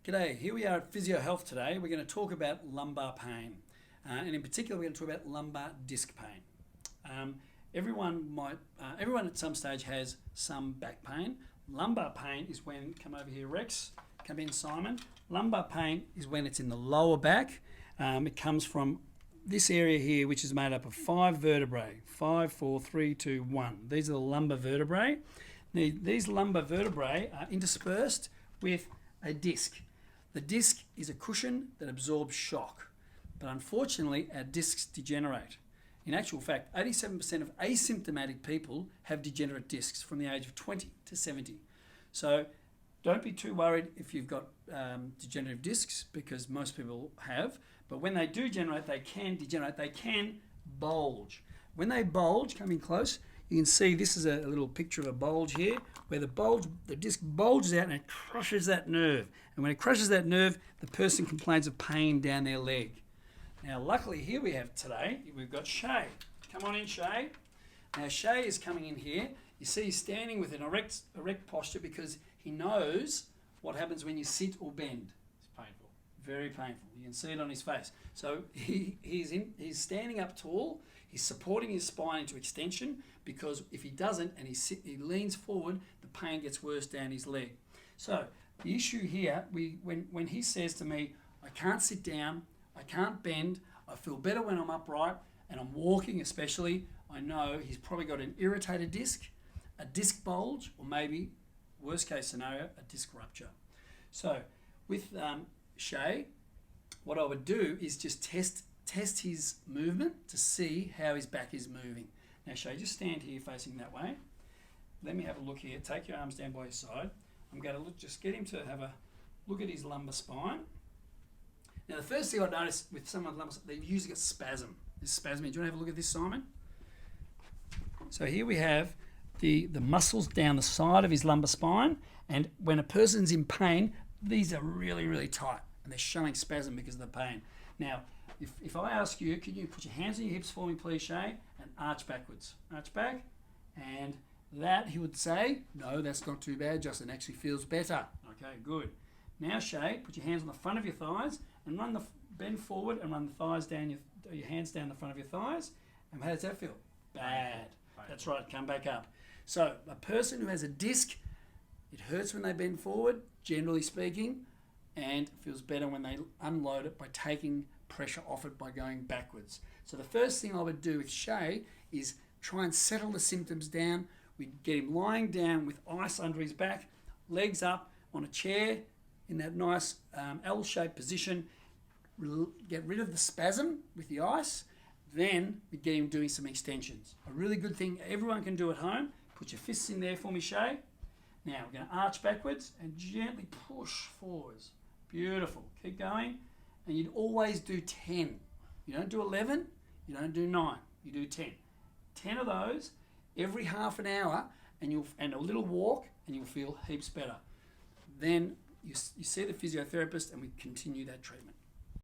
G'day, here we are at Physio Health today. We're going to talk about lumbar pain, and in particular we're going to talk about lumbar disc pain. Everyone at some stage has some back pain. Lumbar pain is when, come over here Rex, come in Simon. Lumbar pain is when it's in the lower back. It comes from this area here, which is made up of 5 vertebrae, 5, 4, 3, 2, 1. These are the lumbar vertebrae. These lumbar vertebrae are interspersed with a disc. The disc is a cushion that absorbs shock, but unfortunately our discs degenerate. In actual fact, 87% of asymptomatic people have degenerate discs from the age of 20 to 70. So don't be too worried if you've got degenerative discs, because most people have, but when they do degenerate, they can bulge. When they bulge, come in close, you can see this is a little picture of a bulge here, where the disc bulges out and it crushes that nerve. And when it crushes that nerve, the person complains of pain down their leg. Now, luckily here we've got Shay. Come on in, Shay. Now, Shay is coming in here. You see he's standing with an erect posture because he knows what happens when you sit or bend. It's painful. Very painful. You can see it on his face. So he's standing up tall. He's supporting his spine into extension, because if he doesn't and he leans forward, the pain gets worse down his leg. So the issue here, when he says to me, I can't sit down, I can't bend, I feel better when I'm upright, and I'm walking especially, I know he's probably got an irritated disc, a disc bulge, or maybe, worst case scenario, a disc rupture. So with Shay, what I would do is just test his movement to see how his back is moving. Now Shay, just stand here facing that way. Let me have a look here. Take your arms down by your side. I'm going to just get him to have a look at his lumbar spine. Now the first thing I noticed with some of the lumbar, they've usually got spasm. This spasm. Do you want to have a look at this, Simon? So here we have the muscles down the side of his lumbar spine, and when a person's in pain, these are really, really tight, and they're showing spasm because of the pain. Now, if I ask you, can you put your hands on your hips for me, please, Shay, and arch backwards. Arch back, and that, he would say, no, that's not too bad, Justin, actually feels better. Okay, good. Now, Shay, put your hands on the front of your thighs and bend forward and run the thighs down, your hands down the front of your thighs. And how does that feel? Bad. That's right, come back up. So a person who has a disc, it hurts when they bend forward, generally speaking, and feels better when they unload it by taking pressure off it by going backwards. So the first thing I would do with Shay is try and settle the symptoms down. We'd get him lying down with ice under his back, legs up on a chair in that nice L-shaped position, get rid of the spasm with the ice, then we get him doing some extensions. A really good thing everyone can do at home. Put your fists in there for me, Shay. Now we're going to arch backwards and gently push forwards. Beautiful. Keep going. And you'd always do 10. You don't do 11, you don't do 9, you do 10. 10 of those every half an hour, and a little walk, and you'll feel heaps better. Then you see the physiotherapist, and we continue that treatment.